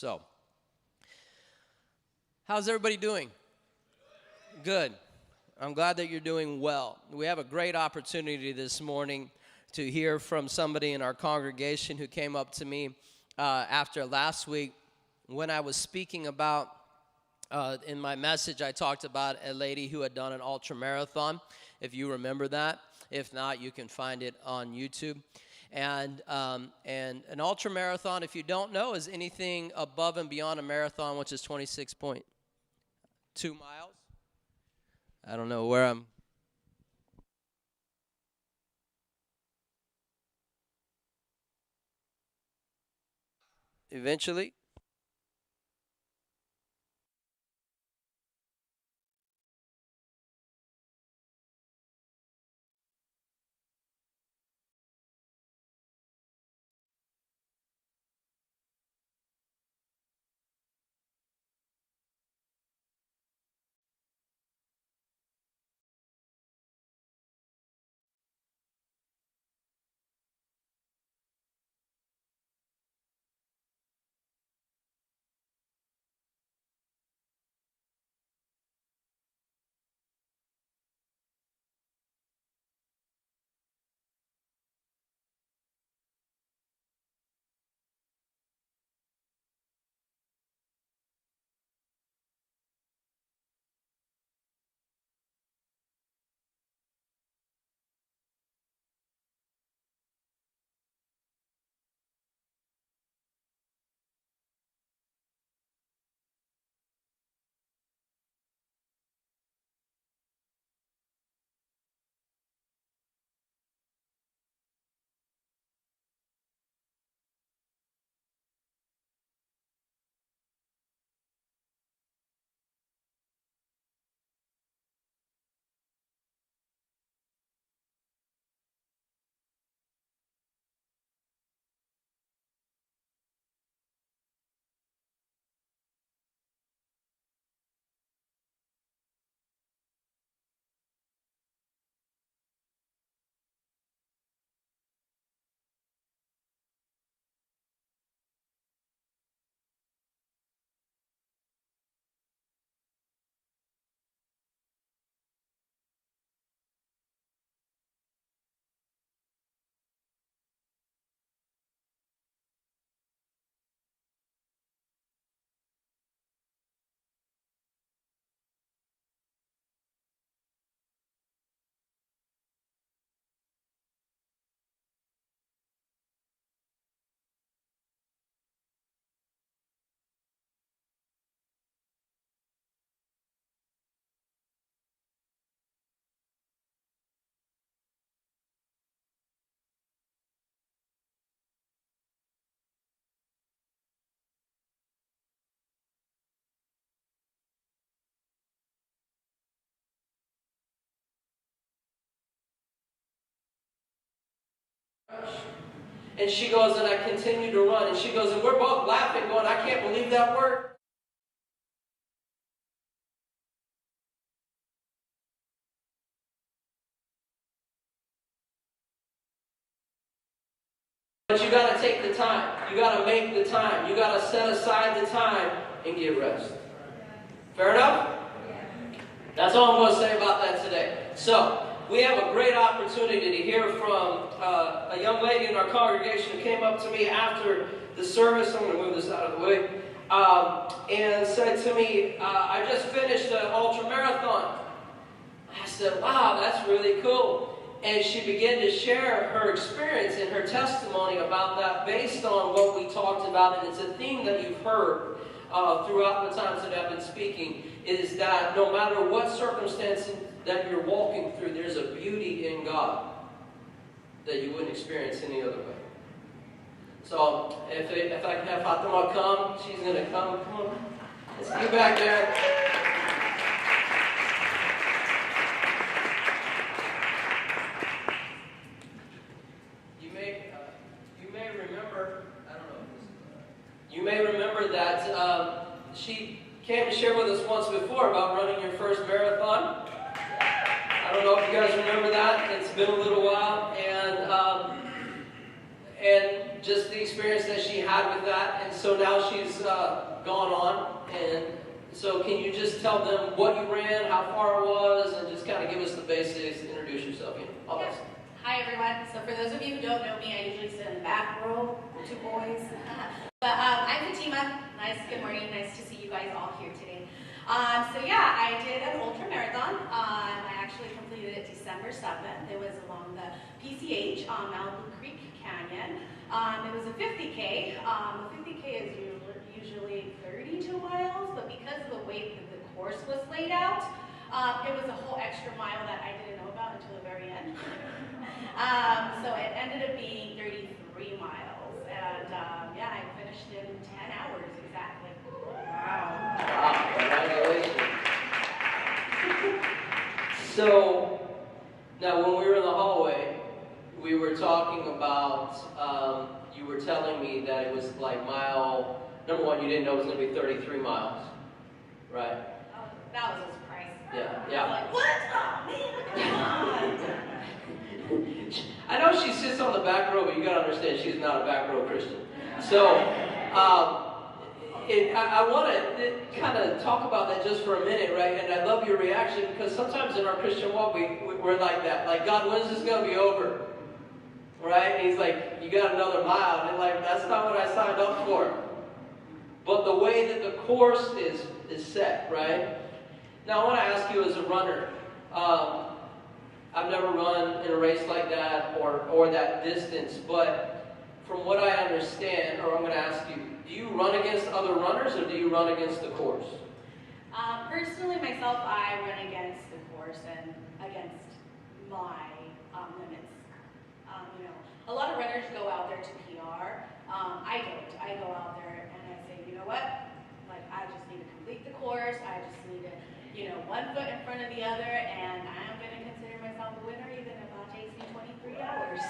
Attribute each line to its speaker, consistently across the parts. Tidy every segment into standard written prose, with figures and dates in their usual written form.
Speaker 1: So, how's everybody doing? Good. I'm glad that you're doing well. We have a great opportunity this morning to hear from somebody in our congregation who came up to me after last week when I was speaking about, in my message, I talked about a lady who had done an ultra marathon, if you remember that. If not, you can find it on YouTube. And an ultra marathon, if you don't know, is anything above and beyond a marathon, which is 26.2 miles. I don't know where I'm. Eventually. And she goes, and I continue to run. And she goes, and we're both laughing, going, I can't believe that word. But you got to take the time. You got to make the time. You got to set aside the time and get rest. Fair enough? That's all I'm going to say about that today. So, we have a great opportunity to hear from a young lady in our congregation who came up to me after the service. I'm going to move this out of the way. And said to me, I just finished an ultra marathon. I said, wow, that's really cool. And she began to share her experience and her testimony about that based on what we talked about. And it's a theme that you've heard throughout the times that I've been speaking, is that no matter what circumstances that you're walking through, there's a beauty in God that you wouldn't experience any other way. So if I can have Fatima come, she's going to come. Come on. Let's get back there. You may remember that she came to share with us once before about running your first marathon. I don't know if you guys remember that. It's been a little while, and just the experience that she had with that. And so now she's gone on. And so can you just tell them what you ran, how far it was, and just kind of give us the basics, introduce yourself, all that stuff.
Speaker 2: Hi everyone. So for those of you who don't know me, I usually sit in the back row, 2 boys. But I'm Fatima. Good morning. Nice to see you guys all here today. So yeah, I did an ultra marathon. I actually completed it December 7th. It was along the PCH, Malibu Creek Canyon. It was a 50K. The 50K is usually 32 miles, but because of the way that the course was laid out, it was a whole extra mile that I didn't know about until the very end. So it ended up being 33 miles, and yeah, I finished in 10 hours exactly.
Speaker 1: Wow. Wow, congratulations. So, now when we were in the hallway, we were talking about, you were telling me that it was like number one, you didn't know it was going to be 33 miles, right?
Speaker 2: Oh, that was a surprise.
Speaker 1: Yeah,
Speaker 2: I was like, what? Oh, man, come on.
Speaker 1: I know she sits on the back row, but you got to understand she's not a back row Christian. So, I want to kind of talk about that just for a minute, right? And I love your reaction because sometimes in our Christian walk, we're like that. Like, God, when's this going to be over? Right? And he's like, you got another mile. And like, that's not what I signed up for. But the way that the course is set, right? Now, I want to ask you as a runner, I've never run in a race like that or that distance, but from what I understand, or I'm going to ask you, do you run against other runners or do you run against the course?
Speaker 2: Personally, myself, I run against the course and against my limits. A lot of runners go out there to PR. I don't. I go out there and I say, you know what? Like, I just need to complete the course. I just need to, one foot in front of the other, and I'm going to consider myself a winner even if I takes me 23 hours.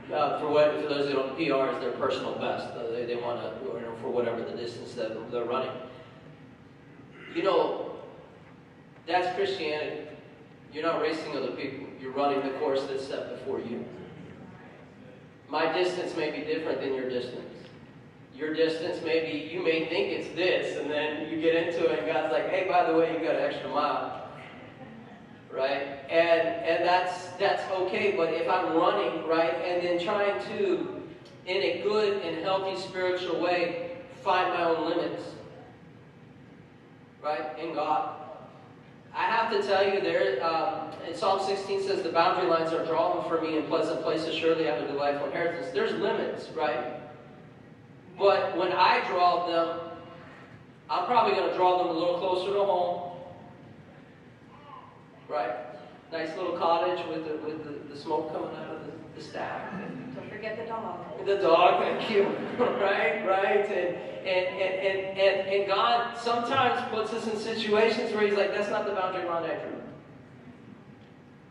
Speaker 1: For those who don't, PR is their personal best. They want to, for whatever the distance that they're running. That's Christianity. You're not racing other people. You're running the course that's set before you. My distance may be different than your distance. Your distance you may think it's this, and then you get into it, and God's like, hey, by the way, you got an extra mile. Right? And that's okay, but if I'm running, right, and then trying to, in a good and healthy spiritual way, find my own limits, right, in God. I have to tell you, in Psalm 16 says, the boundary lines are drawn for me in pleasant places, surely I have a delightful inheritance. There's limits, right? But when I draw them, I'm probably going to draw them a little closer to home. Right? Nice little cottage with the smoke coming out of the stack.
Speaker 2: Don't forget the dog.
Speaker 1: The dog, thank you. right? And God sometimes puts us in situations where He's like, that's not the boundary line I drew.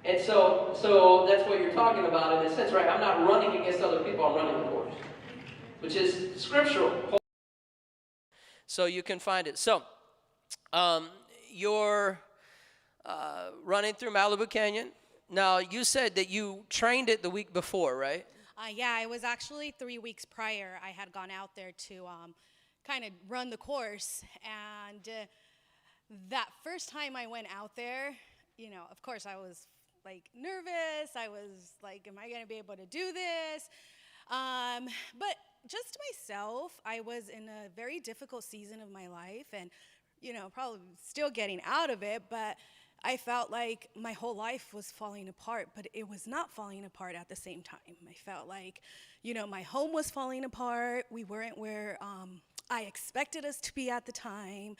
Speaker 1: And so that's what you're talking about in a sense, right? I'm not running against other people, I'm running the course. Which is scriptural. So you can find it. So, you're running through Malibu Canyon. Now, you said that you trained it the week before, right?
Speaker 3: Yeah, it was actually 3 weeks prior. I had gone out there to kind of run the course. And that first time I went out there, of course I was like nervous. I was like, am I going to be able to do this? But just myself, I was in a very difficult season of my life and, probably still getting out of it, but I felt like my whole life was falling apart, but it was not falling apart at the same time. I felt like, my home was falling apart. We weren't where I expected us to be at the time,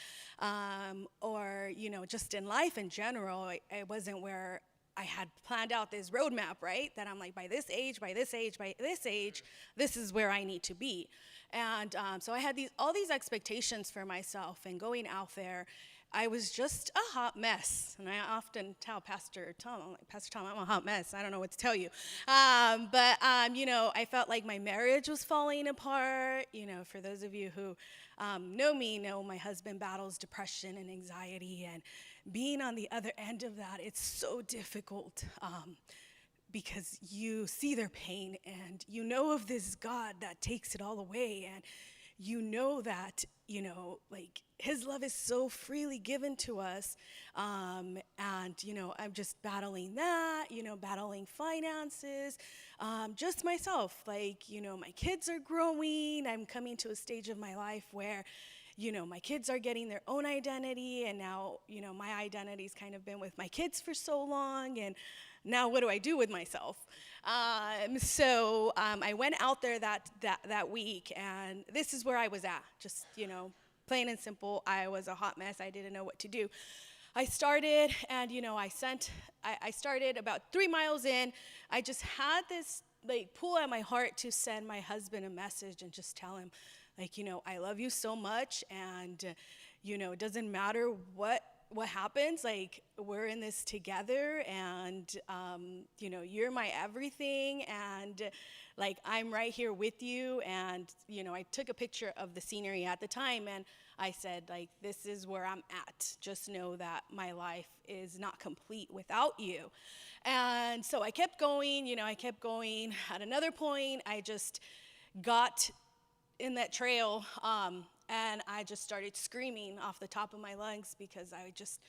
Speaker 3: or, just in life in general, I wasn't where I had planned out this roadmap, right? That I'm like, by this age, this is where I need to be. And so I had all these expectations for myself, and going out there, I was just a hot mess. And I often tell Pastor Tom, I'm a hot mess. I don't know what to tell you. But I felt like my marriage was falling apart. For those of you who know me, know my husband battles depression and anxiety, and being on the other end of that, it's so difficult. because you see their pain and you know of this God that takes it all away, and you know that, like his love is so freely given to us. And, I'm just battling that, battling finances, just myself. Like, my kids are growing. I'm coming to a stage of my life where, my kids are getting their own identity, and now, my identity's kind of been with my kids for so long, and now what do I do with myself? So I went out there that week, and this is where I was at. Just, plain and simple, I was a hot mess. I didn't know what to do. I started, and, I started about 3 miles in. I just had this, like, pull at my heart to send my husband a message and just tell him, like, I love you so much, and, it doesn't matter what happens, like, we're in this together, and, you're my everything, and, like, I'm right here with you. And, I took a picture of the scenery at the time, and I said, like, this is where I'm at. Just know that my life is not complete without you. And so I kept going, I kept going. At another point, I just got in that trail, and I just started screaming off the top of my lungs because I just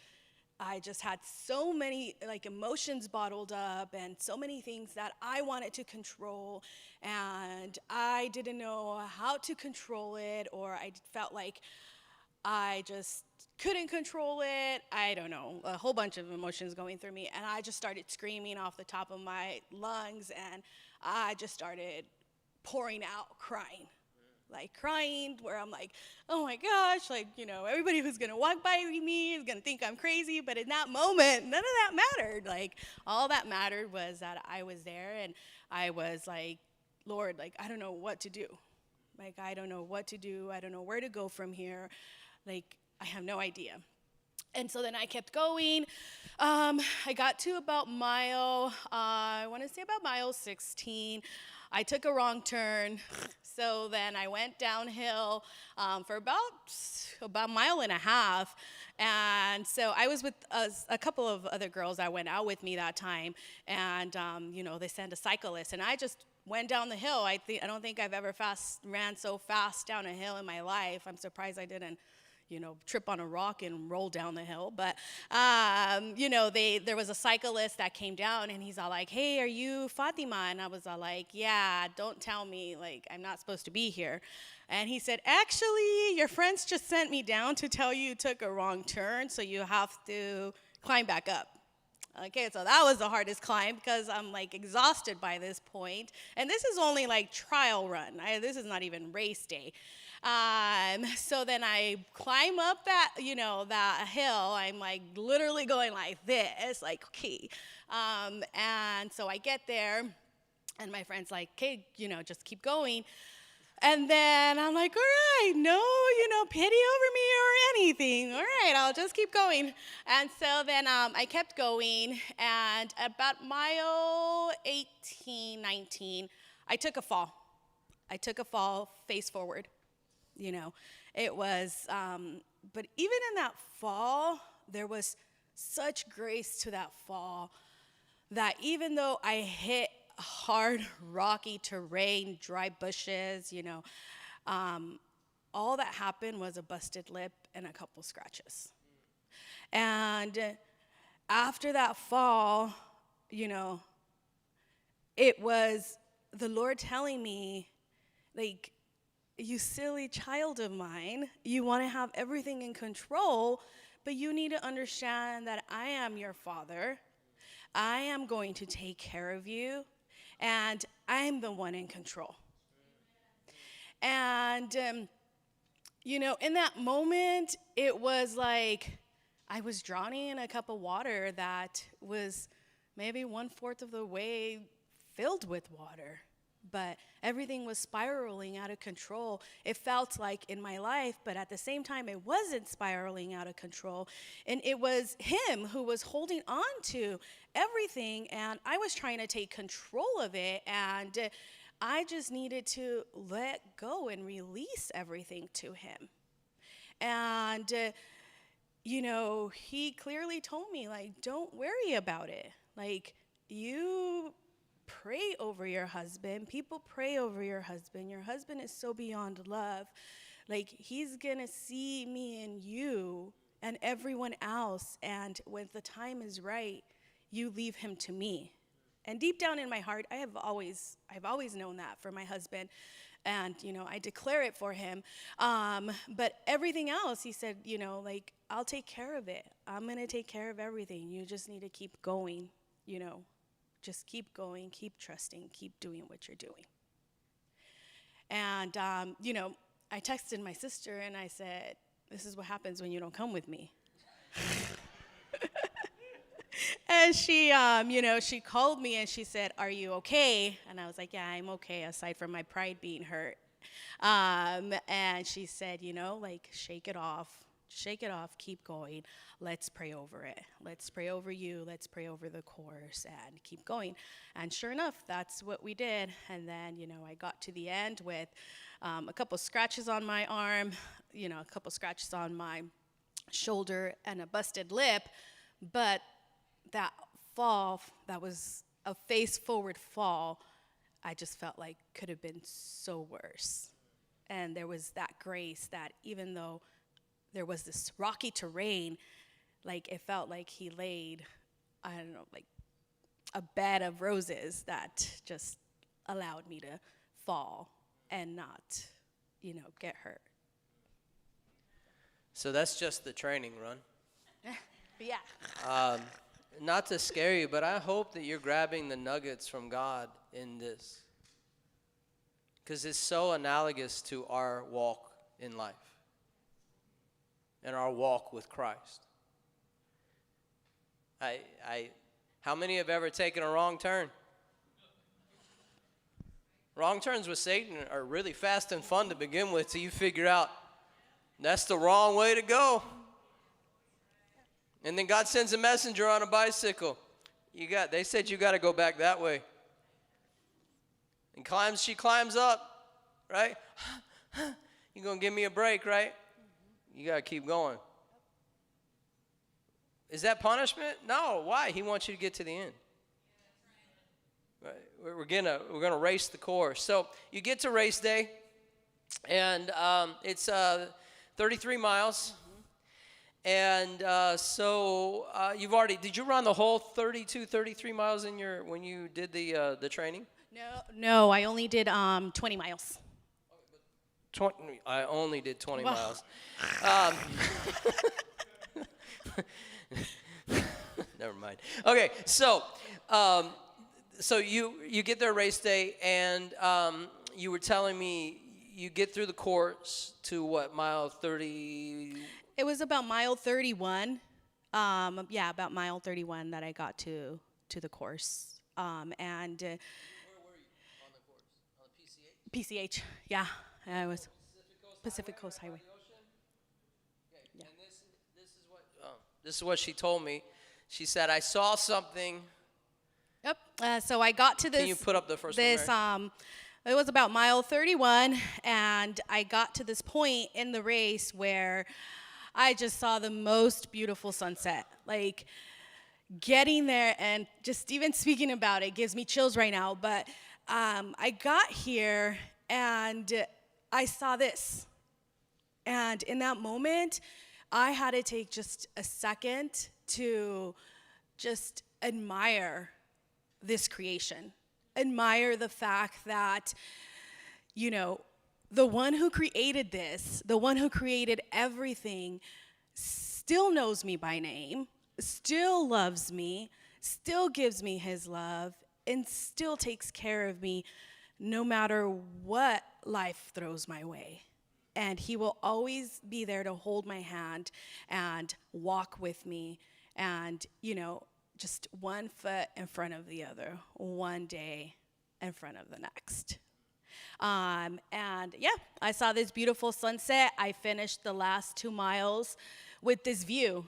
Speaker 3: had so many, like, emotions bottled up, and so many things that I wanted to control, and I didn't know how to control it, or I felt like I just couldn't control it. I don't know, a whole bunch of emotions going through me, and I just started screaming off the top of my lungs, and I just started pouring out crying. Like, crying, where I'm like, oh my gosh, like, everybody who's gonna walk by me is gonna think I'm crazy. But in that moment, none of that mattered. Like, all that mattered was that I was there, and I was like, Lord, like, I don't know what to do. Like, I don't know what to do. I don't know where to go from here. Like, I have no idea. And so then I kept going. I got to about I want to say about mile 16. I took a wrong turn. So then I went downhill for about a mile and a half. And so I was with a couple of other girls that went out with me that time. And, they sent a cyclist. And I just went down the hill. I don't think I've ever ran so fast down a hill in my life. I'm surprised I didn't trip on a rock and roll down the hill. But, there was a cyclist that came down, and he's all like, hey, are you Fatima? And I was all like, yeah, don't tell me, like, I'm not supposed to be here. And he said, actually, your friends just sent me down to tell you took a wrong turn, so you have to climb back up. Okay, so that was the hardest climb because I'm, like, exhausted by this point. And this is only, like, trial run. This is not even race day. So then I climb up that hill. I'm, like, literally going like this, like, okay. And so I get there, and my friend's like, okay, just keep going. And then I'm like, all right, no, pity over me or anything. All right, I'll just keep going. And so then I kept going, and about mile 18, 19, I took a fall. I took a fall face forward. It was, but even in that fall, there was such grace to that fall that even though I hit hard, rocky terrain, dry bushes, all that happened was a busted lip and a couple scratches. And after that fall, it was the Lord telling me, like, you silly child of mine, you want to have everything in control, but you need to understand that I am your father. I am going to take care of you, and I'm the one in control. And, in that moment, it was like I was drowning in a cup of water that was maybe 1/4 of the way filled with water. But everything was spiraling out of control. It felt like in my life, but at the same time, it wasn't spiraling out of control. And it was him who was holding on to everything, and I was trying to take control of it, and I just needed to let go and release everything to him. And, he clearly told me, like, don't worry about it. Like, you pray over your husband. People pray over your husband. Your husband is so beyond love. Like, he's going to see me and you and everyone else. And when the time is right, you leave him to me. And deep down in my heart, I've always known that for my husband. And, I declare it for him. But everything else, he said, like, I'll take care of it. I'm going to take care of everything. You just need to keep going, Just keep going, keep trusting, keep doing what you're doing. And, I texted my sister and I said, this is what happens when you don't come with me. And she, she called me and she said, are you okay? And I was like, yeah, I'm okay, aside from my pride being hurt. And she said, like, shake it off, keep going. Let's pray over it. Let's pray over you. Let's pray over the course and keep going. And sure enough, that's what we did. And then, I got to the end with a couple scratches on my arm, a couple scratches on my shoulder and a busted lip. But that fall, that was a face-forward fall, I just felt like could have been so worse. And there was that grace that even though there was this rocky terrain, like it felt like he laid, I don't know, like a bed of roses that just allowed me to fall and not, get hurt.
Speaker 1: So that's just the training run.
Speaker 3: Yeah.
Speaker 1: Not to scare you, but I hope that you're grabbing the nuggets from God in this. Because it's so analogous to our walk in life and our walk with Christ. How many have ever taken a wrong turn? Wrong turns with Satan are really fast and fun to begin with till you figure out that's the wrong way to go. And then God sends a messenger on a bicycle. They said you got to go back that way. And she climbs up, right? You're going to give me a break, right? You got to keep going. Is that punishment? No. Why? He wants you to get to the end. Right? We're gonna race the course. So you get to race day, and it's 33 miles. And so did you run the whole 33 miles when you did the training?
Speaker 3: No, I only did 20 miles.
Speaker 1: I only did 20 miles. Never mind. Okay, so you get there race day, and you were telling me you get through the course to what, mile 30?
Speaker 3: It was about mile 31. About mile 31 that I got to the course. And
Speaker 1: where were you on the course? On the PCH?
Speaker 3: PCH, yeah. I was Pacific Coast Highway.
Speaker 1: Okay. Yeah. And this is what she told me. She said, I saw something.
Speaker 3: Yep. So I got to this.
Speaker 1: Can you put up the first one,
Speaker 3: Mary? It was about mile 31, and I got to this point in the race where I just saw the most beautiful sunset. Like, getting there and just even speaking about it gives me chills right now. But I got here and I saw this. And in that moment, I had to take just a second to just admire this creation. Admire the fact that, the one who created this, the one who created everything, still knows me by name, still loves me, still gives me his love, and still takes care of me no matter what life throws my way. And he will always be there to hold my hand and walk with me and, just one foot in front of the other, one day in front of the next. I saw this beautiful sunset. I finished the last 2 miles with this view.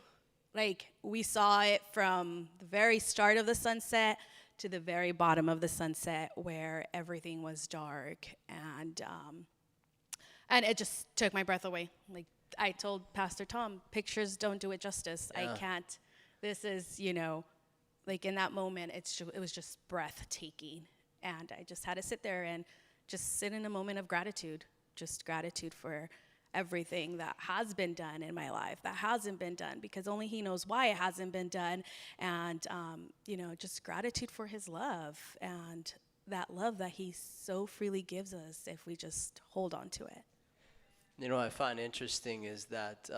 Speaker 3: Like, we saw it from the very start of the sunset to the very bottom of the sunset where everything was dark. And it just took my breath away. Like, I told Pastor Tom, pictures don't do it justice. Yeah. I can't. This is, like in that moment, it was just breathtaking. And I just had to sit there and just sit in a moment of gratitude, just gratitude for everything that has been done in my life, that hasn't been done, because only he knows why it hasn't been done. And, just gratitude for his love, and that love that he so freely gives us if we just hold on to it.
Speaker 1: You know what I find interesting is that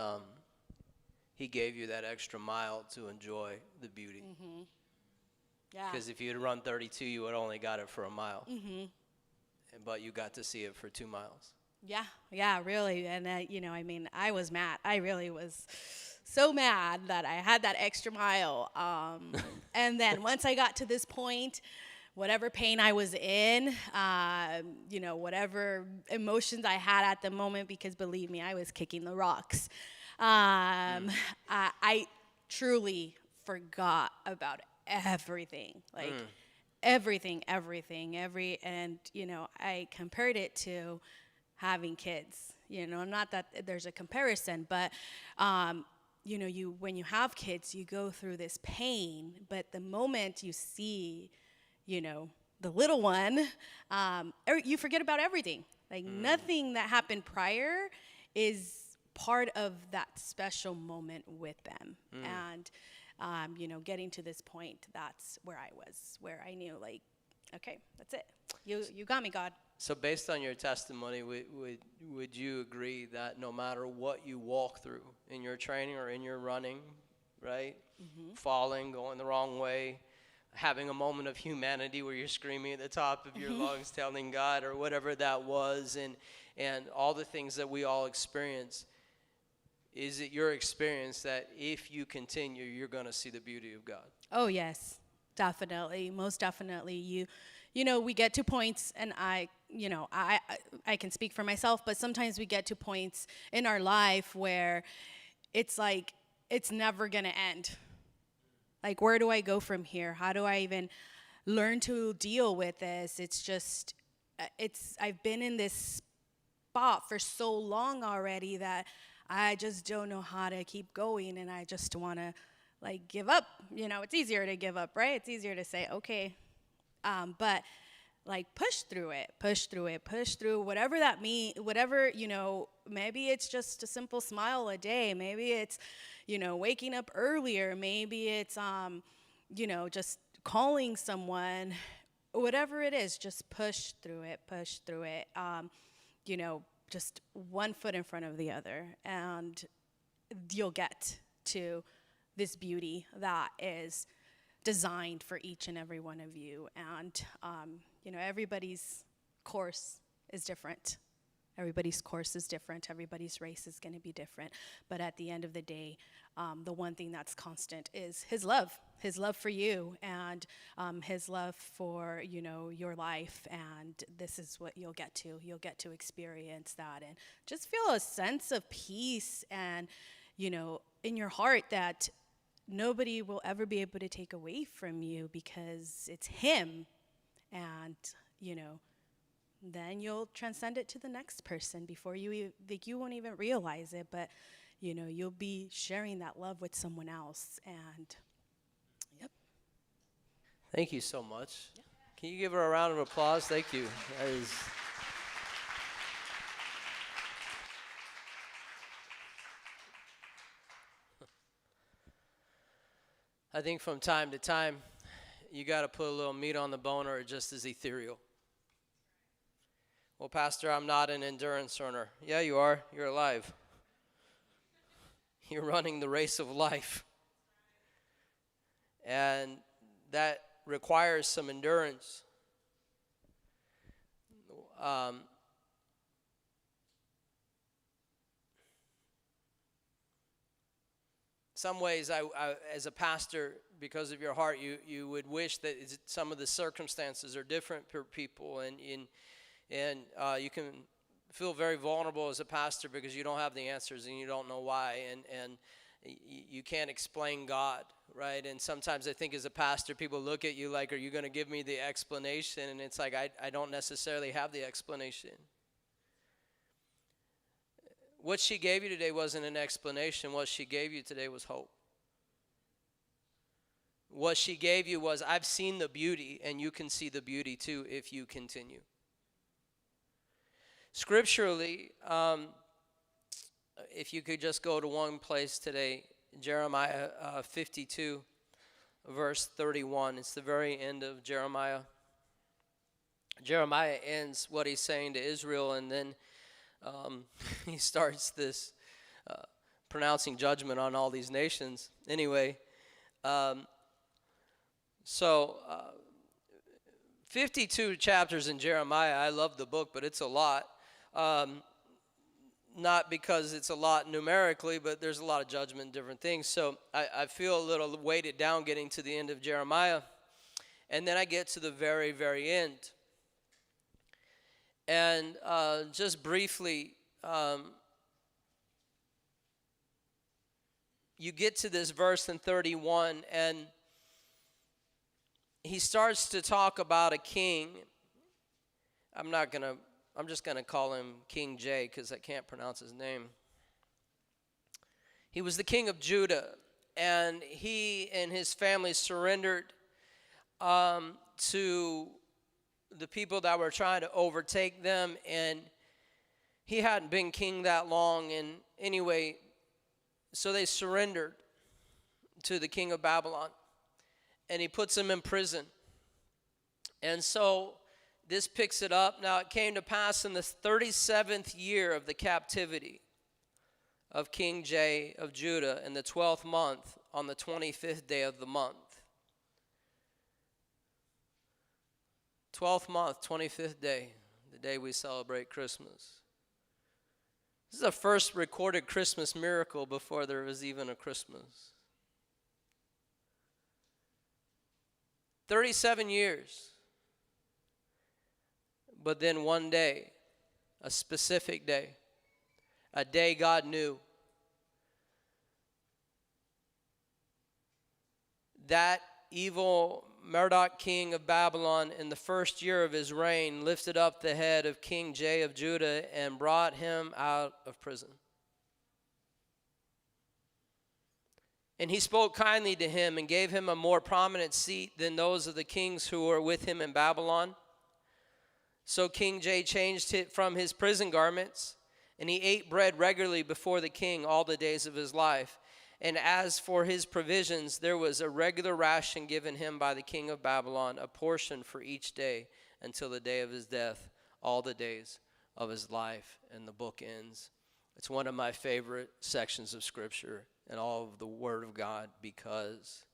Speaker 1: he gave you that extra mile to enjoy the beauty.
Speaker 3: Mm-hmm. Yeah.
Speaker 1: Because if you had run 32, you would only got it for a mile.
Speaker 3: Mm-hmm.
Speaker 1: But you got to see it for 2 miles.
Speaker 3: Yeah, really. And, I was mad. I really was so mad that I had that extra mile. And then once I got to this point, whatever pain I was in, whatever emotions I had at the moment, because believe me, I was kicking the rocks. I truly forgot about everything, like everything, I compared it to having kids. Not that there's a comparison, but when you have kids, you go through this pain, but the moment you see, the little one, you forget about everything. Like nothing that happened prior is part of that special moment with them. And getting to this point, that's where I was, where I knew, like, okay, that's it. You got me, God.
Speaker 1: So based on your testimony, would you agree that no matter what you walk through in your training or in your running, right? Mm-hmm. Falling, going the wrong way, having a moment of humanity where you're screaming at the top of your lungs, telling God, or whatever that was, and all the things that we all experience, is it your experience that if you continue, you're going to see the beauty of God?
Speaker 3: Oh, yes, definitely. Most definitely. We get to points, and I can speak for myself, but sometimes we get to points in our life where it's like, it's never going to end. Like, where do I go from here? How do I even learn to deal with this? It's just, I've been in this spot for so long already that I just don't know how to keep going, and I just want to, like, give up. It's easier to give up, right? It's easier to say, okay. But, like, push through whatever that means, maybe it's just a simple smile a day. Maybe it's, waking up earlier. Maybe it's, just calling someone. Whatever it is, just push through it. Just one foot in front of the other, and you'll get to this beauty that is designed for each and every one of you. And, everybody's course is different. Everybody's race is going to be different. But at the end of the day, the one thing that's constant is his love for you, and his love for, your life. And this is what you'll get to experience that, and just feel a sense of peace and, in your heart, that nobody will ever be able to take away from you, because it's him. And, then you'll transcend it to the next person before you won't even realize it, but, you'll be sharing that love with someone else. And, yep.
Speaker 1: Thank you so much. Yeah. Can you give her a round of applause? Thank you. That is... I think from time to time, you got to put a little meat on the bone, or it just is ethereal. Well, Pastor, I'm not an endurance runner. Yeah, you are. You're alive. You're running the race of life. And that requires some endurance. Some ways, I as a pastor, because of your heart, you would wish that some of the circumstances are different for people, and you can feel very vulnerable as a pastor because you don't have the answers and you don't know why, and you can't explain God, right? And sometimes I think as a pastor, people look at you like, are you going to give me the explanation? And it's like, I don't necessarily have the explanation. What she gave you today wasn't an explanation. What she gave you today was hope. What she gave you was, I've seen the beauty, and you can see the beauty too if you continue. Scripturally, if you could just go to one place today, Jeremiah 52, verse 31. It's the very end of Jeremiah. Jeremiah ends what he's saying to Israel, and then he starts this pronouncing judgment on all these nations. Anyway, 52 chapters in Jeremiah. I love the book, but it's a lot. Not because it's a lot numerically, but there's a lot of judgment and different things. So I feel a little weighted down getting to the end of Jeremiah. And then I get to the very, very end. And just briefly, you get to this verse in 31, and he starts to talk about a king. I'm just going to call him King J because I can't pronounce his name. He was the king of Judah, and he and his family surrendered to the people that were trying to overtake them, and he hadn't been king that long. And anyway, so they surrendered to the king of Babylon, and he puts them in prison. And so this picks it up. Now it came to pass in the 37th year of the captivity of King J of Judah, in the 12th month, on the 25th day of the month. 12th month, 25th day, the day we celebrate Christmas. This is the first recorded Christmas miracle before there was even a Christmas. 37 years. But then one day, a specific day, a day God knew, that evil Merodach king of Babylon, in the first year of his reign, lifted up the head of King J of Judah and brought him out of prison. And he spoke kindly to him and gave him a more prominent seat than those of the kings who were with him in Babylon. So King J changed it from his prison garments, and he ate bread regularly before the king all the days of his life. And as for his provisions, there was a regular ration given him by the king of Babylon, a portion for each day until the day of his death, all the days of his life. And the book ends. It's one of my favorite sections of Scripture and all of the Word of God, because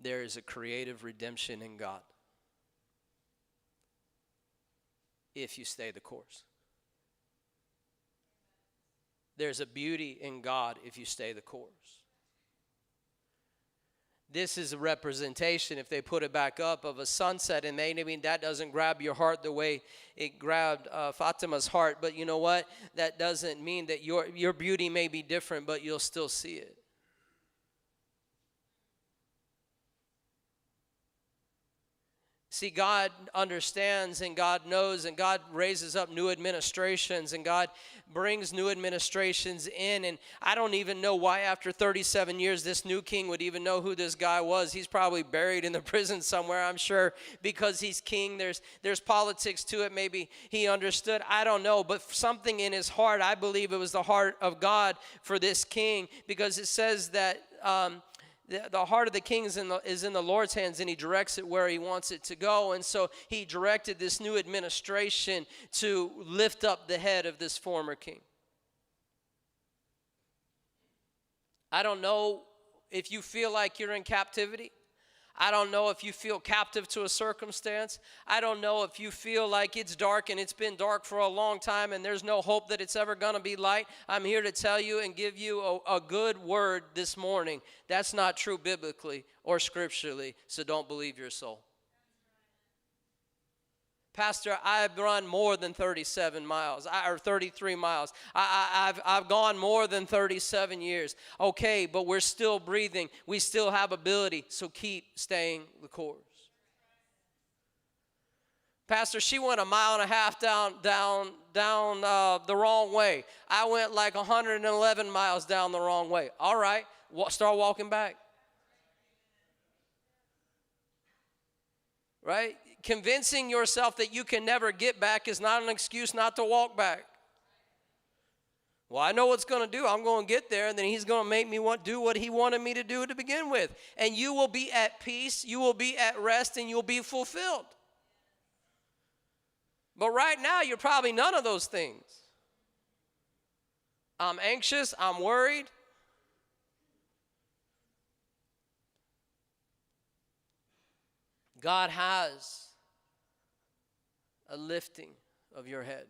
Speaker 1: there is a creative redemption in God if you stay the course. There's a beauty in God if you stay the course. This is a representation, if they put it back up, of a sunset, and maybe that doesn't grab your heart the way it grabbed Fatima's heart. But you know what? That doesn't mean that your beauty may be different, but you'll still see it. See, God understands and God knows, and God raises up new administrations, and God brings new administrations in. And I don't even know why after 37 years this new king would even know who this guy was. He's probably buried in the prison somewhere, I'm sure, because he's king. There's politics to it. Maybe he understood. I don't know. But something in his heart, I believe it was the heart of God for this king, because it says that the heart of the king is in the Lord's hands, and he directs it where he wants it to go. And so he directed this new administration to lift up the head of this former king. I don't know if you feel like you're in captivity. I don't know if you feel captive to a circumstance. I don't know if you feel like it's dark and it's been dark for a long time and there's no hope that it's ever going to be light. I'm here to tell you and give you a good word this morning. That's not true biblically or scripturally, so don't believe your soul. Pastor, I've run more than 37 miles, or 33 miles. I've gone more than 37 years. Okay, but we're still breathing. We still have ability, so keep staying the course. Pastor, she went a mile and a half down the wrong way. I went like 111 miles down the wrong way. All right, start walking back. right? Convincing yourself that you can never get back is not an excuse not to walk back. Well, I know what's going to do. I'm going to get there, and then he's going to make me do what he wanted me to do to begin with. And you will be at peace, you will be at rest, and you'll be fulfilled. But right now, you're probably none of those things. I'm anxious, I'm worried. God has a lifting of your head.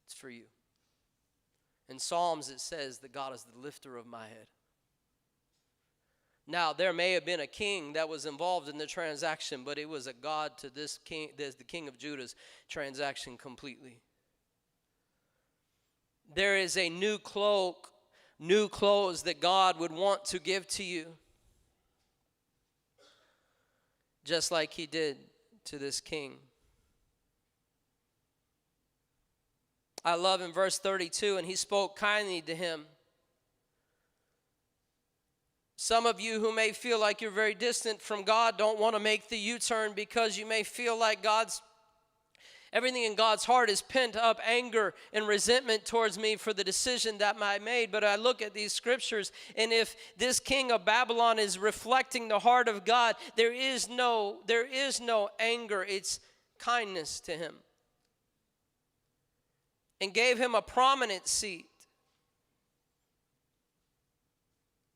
Speaker 1: It's for you. In Psalms, it says that God is the lifter of my head. Now, there may have been a king that was involved in the transaction, but it was a God to this king, the king of Judah's transaction completely. There is a new cloak, new clothes that God would want to give to you, just like he did to this king. I love in verse 32, and he spoke kindly to him. Some of you who may feel like you're very distant from God don't want to make the U-turn because you may feel like everything in God's heart is pent up anger and resentment towards me for the decision that I made. But I look at these scriptures, and if this king of Babylon is reflecting the heart of God, there is no anger. It's kindness to him. And gave him a prominent seat,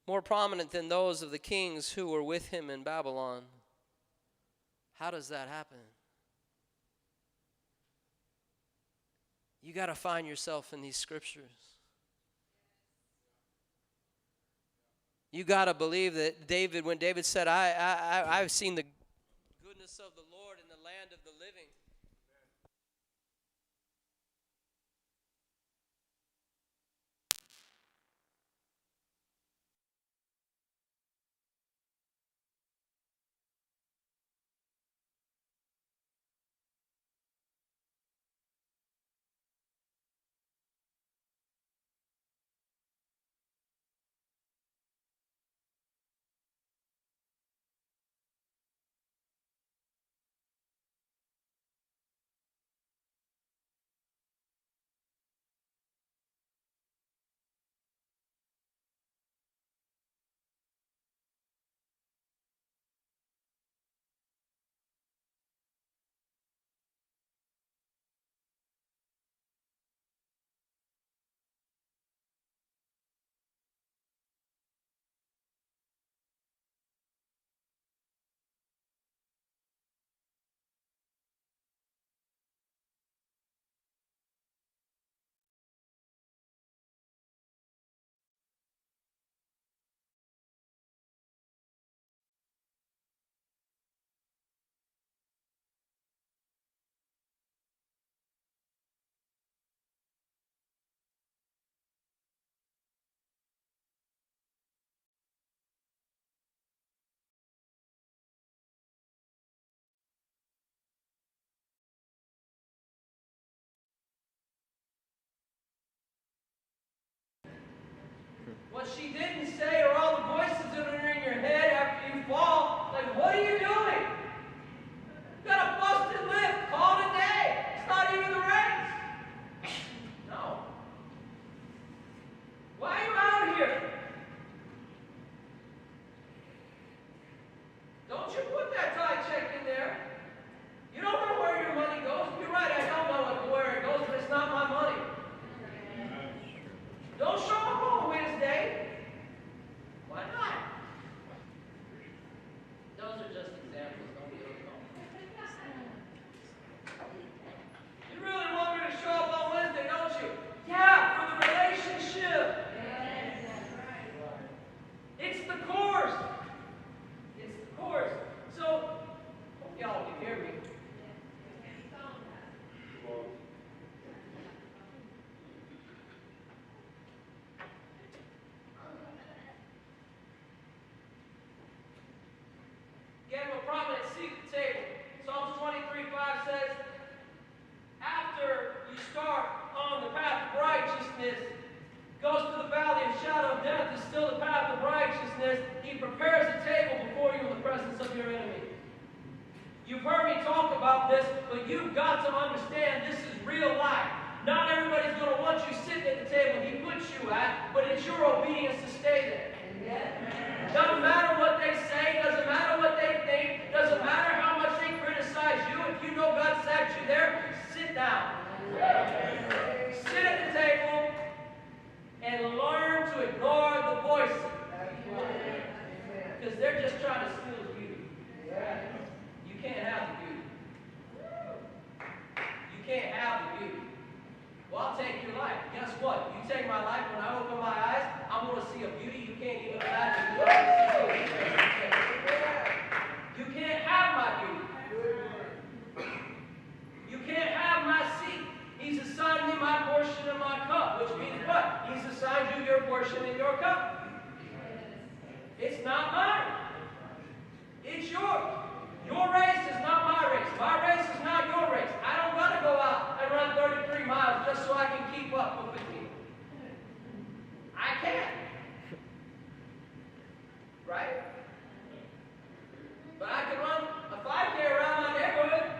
Speaker 1: more prominent than those of the kings who were with him in Babylon. How does that happen? You got to find yourself in these scriptures. You got to believe that when David said, I've seen the goodness of the Lord in the land of the living. What she didn't say are all the voices that are in your head after you fall. Like, what are you doing? You got a busted lip. Call it a day. It's not even the race. No. Why are you out here? Don't you put that tie check in there. You don't know where your money goes. You're right, I don't know where it goes, but it's not my money. Don't show up on Wednesday. Why not? Those are just examples. Don't get overcome. You really want me to show up on Wednesday, don't you? Yeah, for the relationship. It's the course. It's the course. So, hope y'all can hear me. Gave him a prominent seat at the table. Psalms 23:5 says, after you start on the path of righteousness, goes to the valley of shadow of death is still the path of righteousness. He prepares a table before you in the presence of your enemy. You've heard me talk about this, but you've got to understand this is real life. Not everybody's going to want you sitting at the table he puts you at, but it's your obedience to stay there. Doesn't matter what they say, doesn't matter what they think, doesn't matter how much they criticize you. If you know God sat you there, sit down. Sit at the table and learn to ignore the voices. Because they're just trying to steal the beauty. You can't have the beauty. You can't have the beauty. Well, I'll take your life. Guess what? You take my life, when I open my eyes, I'm going to see a beauty you can't even imagine. You can't have my beauty. You can't have my seat. He's assigned me my portion in my cup, which means what? He's assigned you your portion in your cup. It's not mine. It's yours. Your race is not my race. My race is not your race. I don't got to go out and run 33 miles just so I can keep up with you. I can't. Right? But I can run a 5K around my neighborhood.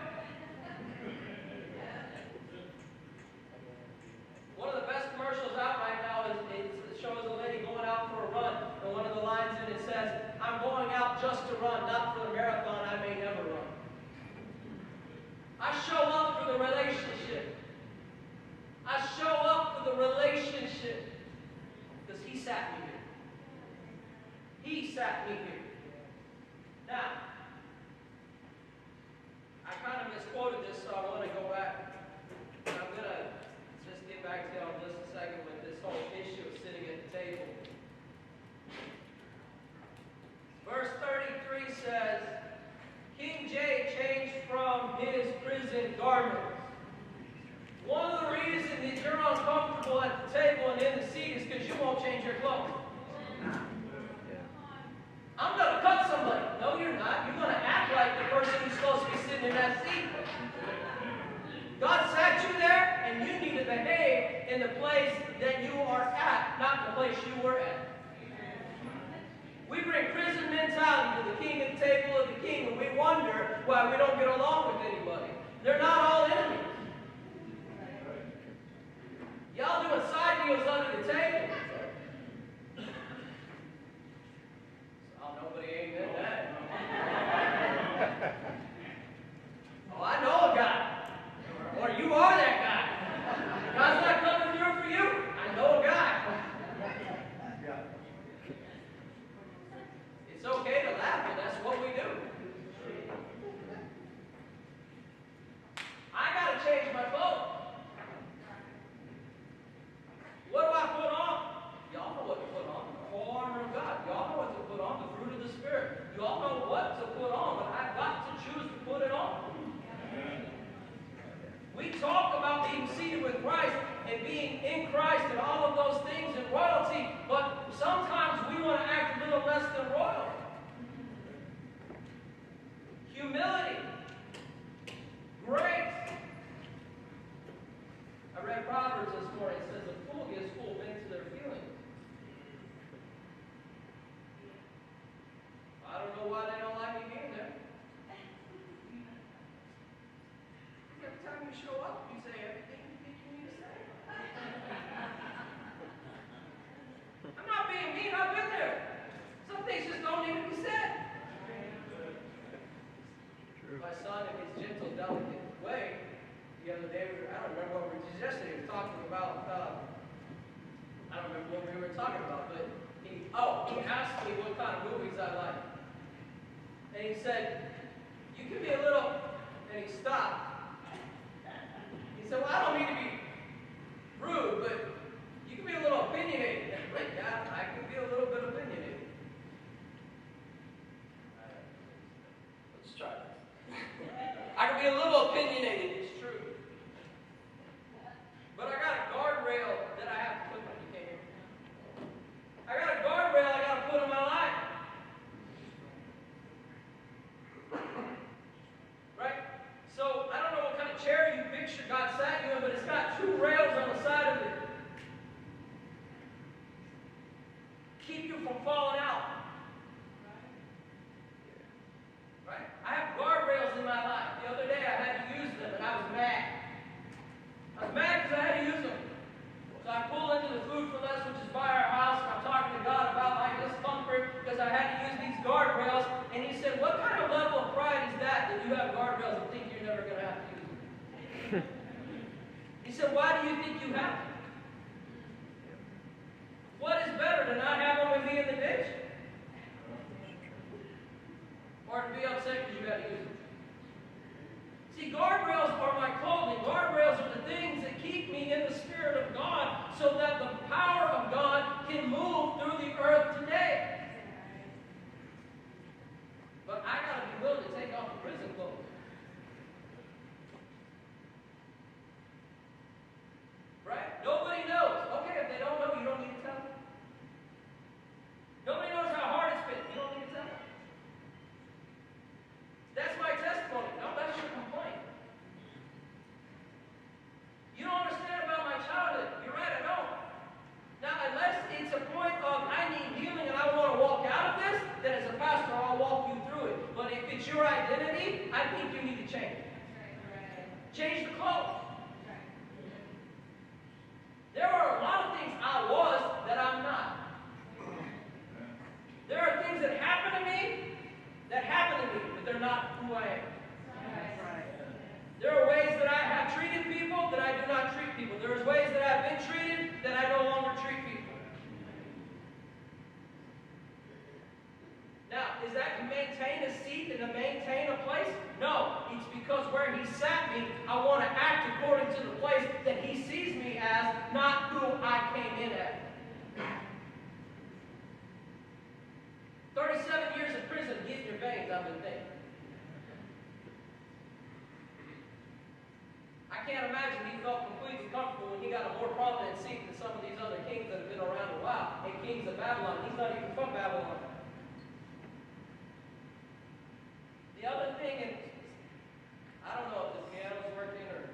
Speaker 1: One of the best commercials out right now it shows a lady going out for a run, and one of the lines in it says, "I'm going out just to run, not for the marathon I may never run." I show up for the relationship. I show up for the relationship because he sat me here. He sat me here. Now, I kind of misquoted this, so I want to go back. And I'm going to just get back to you on just a second with this whole issue of sitting at the table. Verse 33 says, King Jay changed from his prison garments. One of the reasons that you're uncomfortable at the table and in the seat is because you won't change your clothes. I'm going to cut somebody. No, you're not. You're going to act like the person who's supposed to be sitting in that seat. God sat you there, and you need to behave in the place that you are at, not the place you were at. We bring prison mentality to the king at the table of the king, and we wonder why we don't get along with anybody. They're not all enemies. Y'all doing side deals under the table. Oh, nobody ain't in that. Oh, I know a guy. Or you are that guy. God's not coming through for you. I know a guy. It's okay to laugh, but that's what we do. I got to change my clothes. What do I put on? Y'all know what to put on. The whole armor of God. Y'all know what to put on. The fruit of the Spirit. Y'all know what to put on, but I've got to choose to put it on. We talk about being seated with Christ and being in Christ and all of those things and royalty, but sometimes we want to act a little less than royal. Humility. Grace. I read Proverbs this morning. It says, a fool gives full vent to their feelings. I don't know why they don't like me being there. Every time you show up, you say everything you think you need to say. I'm not being mean. I've been there. Some things just don't need to be said. My son, in his gentle, delicate way, the other day, I don't remember what we were just yesterday. We were talking about, I don't remember what we were talking about, but he asked me what kind of movies I like. And he said, you can be a little, and he stopped. He said, well, I don't mean to be rude, but you can be a little opinionated. And I'm like, yeah, I can be a little bit opinionated. Let's try this. I can be a little opinionated, it's true. But I got a guardrail that I have to put on. You can't hear me. I got a guardrail I got to put in my life. Right? So, I don't know what kind of chair you picture God sat you in, but it's got two rails on the side of it. Keep you from falling out. Right? I have guardrails in my life. Change the clothes. There are a lot of things I was that I'm not. There are things that happen to me, but they're not who I am. There are ways that I have treated people that I do not treat people. There are ways that I've been treated that I no longer treat people. Now, is that to maintain a seat and to maintain a place? No. It's because where he sat me, I want to act according to the place that he sees me as, not who I came in as. 37 years in prison, get in your veins, I've been thinking. I can't imagine he felt completely comfortable when he got a more prominent seat than some of these other kings that have been around a while, and kings of Babylon. He's not even from Babylon. The other thing, and I don't know if the piano's working or...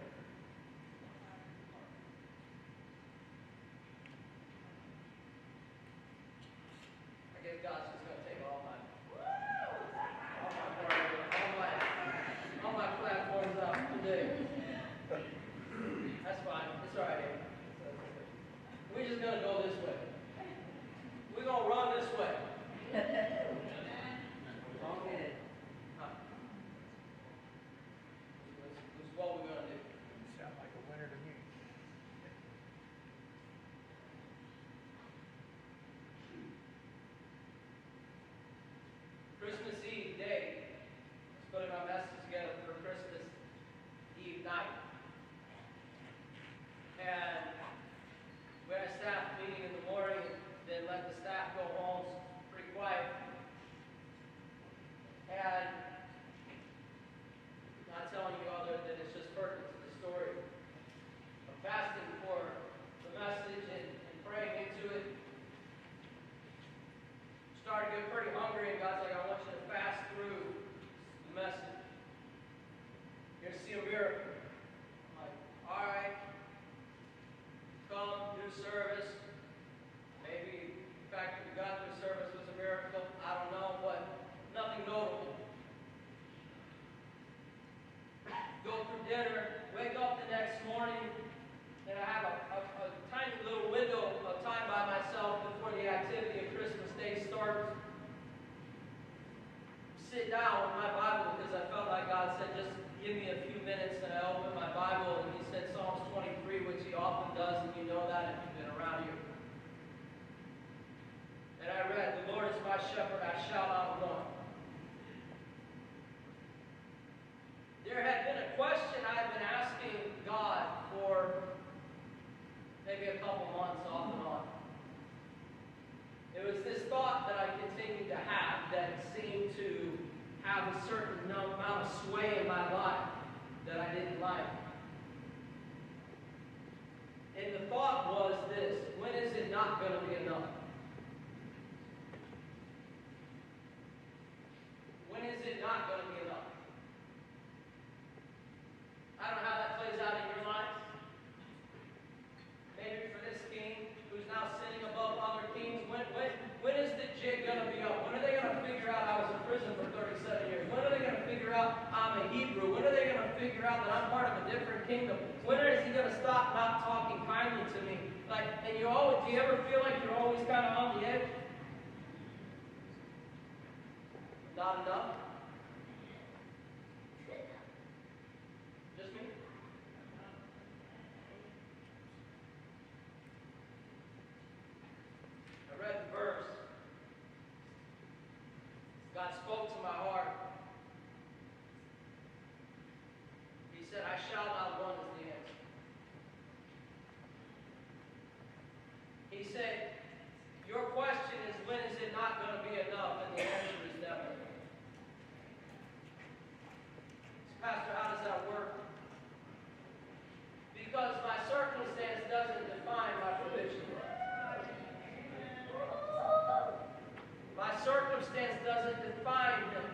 Speaker 1: I guess God's just going to take all my platforms out today. That's fine. It's all right. We're just going to go this way. We're going to run this way. Okay. This is what we're going to do.
Speaker 4: You sound like a winner to me.
Speaker 1: Christmas Eve day, let's put my message together for Christmas Eve night. And we had a staff meeting in the morning, then let the staff go home pretty quiet. And not telling you other than it's just pertinent to the story. I'm fasting for the message and praying into it. Started getting pretty hungry, and God's like, I want you to fast through the message. You're going to see a miracle. I'm like, all right. Come, do service. Maybe the fact that we got through service was a miracle. I don't know, but nothing notable. Go through dinner, wake up the next morning, and I have a tiny little window of time by myself before the activity of Christmas Day starts. Sit down with my Bible because I felt like God said, just give me a few minutes, and I opened my Bible, and he said Psalms 23, which he often does, and you know that if you've been around here. And I read, the Lord is my shepherd, I shall not want. There had been a question I had been asking God for maybe a couple months off and on. It was this thought that I continued to have that seemed to have a certain amount of sway in my life that I didn't like. And the thought was this: when is it not going to be enough? When is it not going to be enough? I don't know how that plays out in your life. Maybe for this king who's now sitting above other kings, when is the jig going to be up? When are they going to figure out I was in prison for 37 years? When are they going to figure out I'm a Hebrew? When are they going to figure out that I'm part of a different kingdom? When is he going to stop not talking kindly to me? And do you ever feel like you're always kind of on the edge? Not enough? Just me? I read the verse. God spoke to my heart. He said, I shall not want is the answer. He said, your question is, when is it not going to be enough? And the answer is never. Pastor, how does that work? Because my circumstance doesn't define my provision. My circumstance doesn't define him.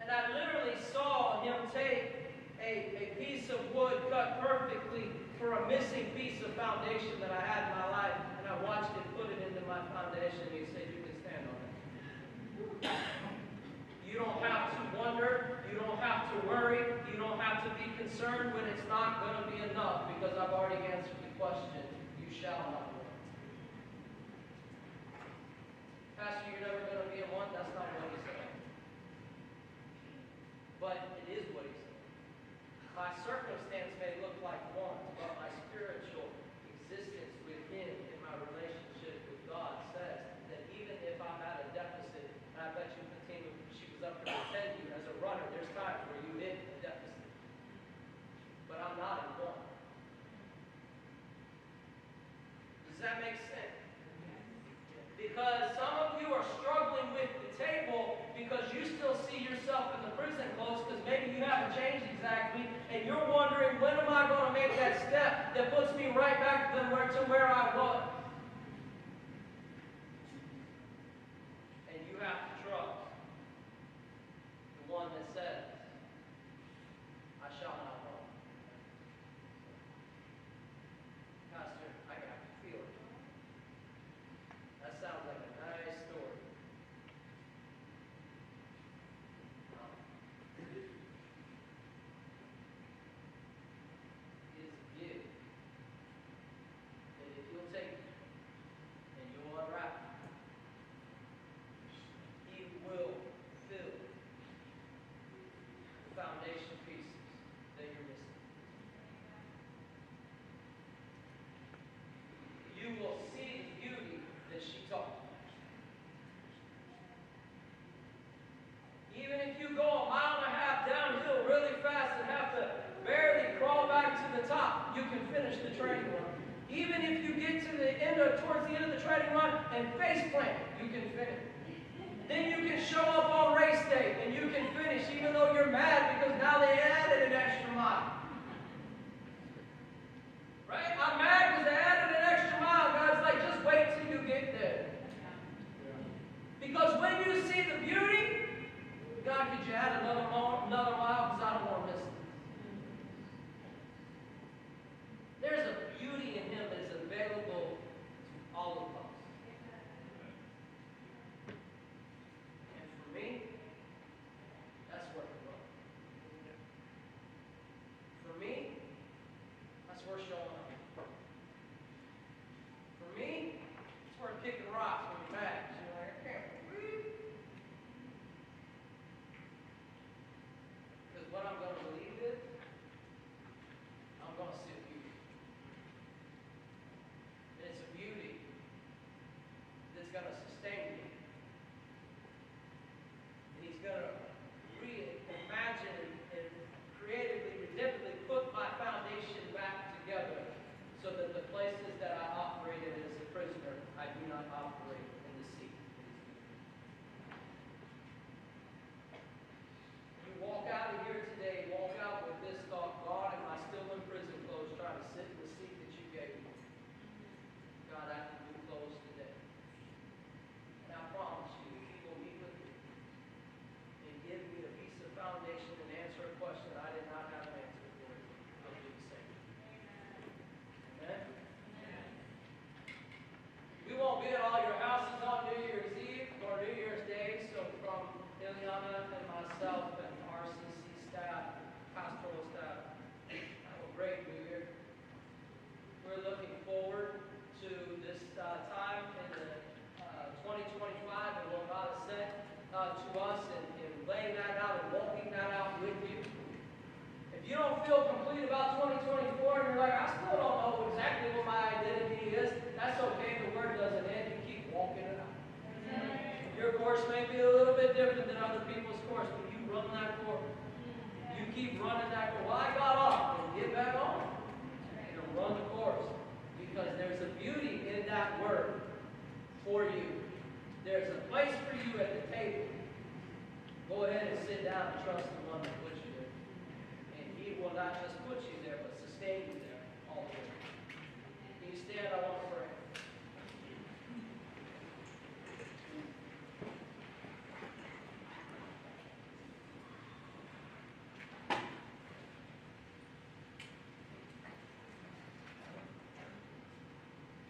Speaker 1: And I literally saw him take a piece of wood cut perfectly for a missing piece of foundation that I had in my life, and I watched him put it into my foundation, and he said, you can stand on it. You don't have to wonder. You don't have to worry. You don't have to be concerned when it's not going to be enough, because I've already answered the question. You shall not want. Pastor, you're never going to be in want. That's not what he said. But it is what he said. My circumstance may look like want, but my spiritual existence within in my relationship with God says that even if I'm at a deficit, and I bet you Fatima, she was up here to tell you, as a runner, there's times where you hit a deficit. But I'm not in want. Does that make sense? Because some of you are struggling with the table because you still see yourself in the prison clothes, because maybe you haven't changed exactly, and you're wondering, when am I going to make that step that puts me right back to where I was? And you have to trust the one that says, I shall not want. Pastor, I got to feel it. That sounds like a nice story. Is a gift. And if you'll take it and you'll unwrap it, he will fill the foundation pieces that you're missing. You will see the beauty that she talked about. Even if you go a mile and a half downhill really fast and have to barely crawl back to the top, you can finish the training run. Even if you get to the end towards the end of the training run and face plant, you can finish. Then you can show up on race day and you can finish, even though you're mad because now they added an extra mile. Right? I'm mad because they added an extra mile. God's like, just wait till you get there. Because when you see the beauty, God, could you add another mile? Because I don't want to miss it. There's a beauty in him that is available to all of us. And for me, that's worth the run. For me, that's worth showing up. For me, it's worth kicking rocks when you're mad. You're like, I can't believe. Because what I'm going to believe is, I'm going to see a beauty. And it's a beauty that's going to sustain me. And he's going to reimagine and creatively, redemptively put my foundation back together so that the places that I operated as a prisoner, I do not operate in deceit. You walk out of here today, walk out with this thought, God, am I still in prison clothes trying to sit in the seat that you gave me? God, I can do clothes today. And I promise you, he will meet with me and give me a piece of foundation and answer a question I did not have an answer for. He'll do the same. Amen? We won't be at all your houses on New Year's Eve or New Year's Day, so from Ileana and myself and RCC staff, pastoral staff, have a great New Year. We're looking forward to this time in the 2025 and what God has said to us and laying that out and walking that out with you. If you don't feel complete about 2024 and you're like, I still don't know exactly what my identity is, that's okay. The word doesn't end. You keep walking it out. Your course may be a little bit different than other people's course, but you run that course. You keep running that course. Well, I got off and get back on. And run the course. Because there's a beauty in that word for you. There's a place for you at the table. Go ahead and sit down and trust the one that put you there. And he will not just put you there, but sustain you there all the way. Can you stand? I want to pray.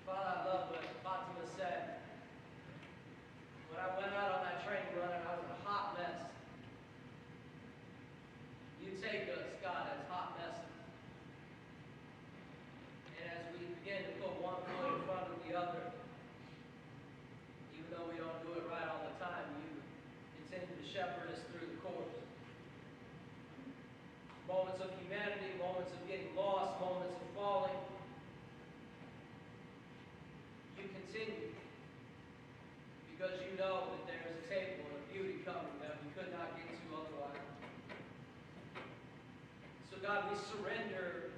Speaker 1: Father, I love what Fatima said. When I went out on that train run, I was a hot mess. moments of humanity, moments of getting lost, moments of falling. You continue because you know that there is a table and a beauty coming that we could not get to otherwise. So God, we surrender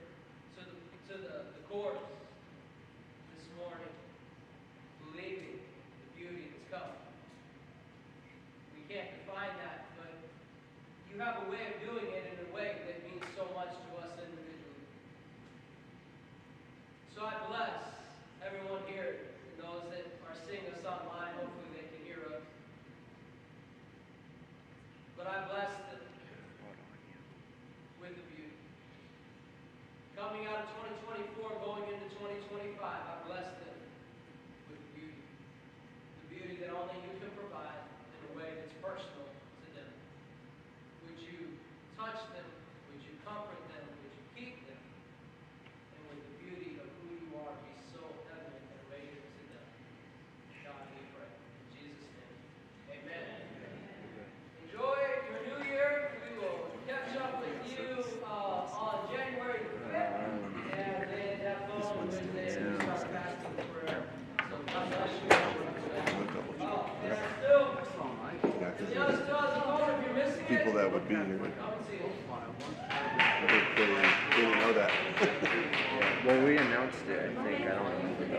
Speaker 1: to the course this morning, believing the beauty that's coming. We can't define that, but you have a way of doing it in a way that means so much to us individually. So I bless everyone here and those that are seeing us online. Hopefully they can hear us. But I bless them with the beauty. Coming out of 2024, going into 2025, I bless them with the beauty. The beauty that only you can provide in a way that's personal to them. Would you touch them? Would you comfort them? Would you keep them? And with the beauty of who you are, be so evident and radiant to them. God, we pray. In Jesus' name. Amen. Enjoy your new year. We will catch up with you on January 5th. And then have fun on Wednesday and start fasting and prayer. So God bless you. Oh, and still has a phone if you're missing it.
Speaker 5: People that would be here.
Speaker 1: Come and see us.
Speaker 5: I think they didn't know that.
Speaker 6: Well, we announced it, I think. I don't remember.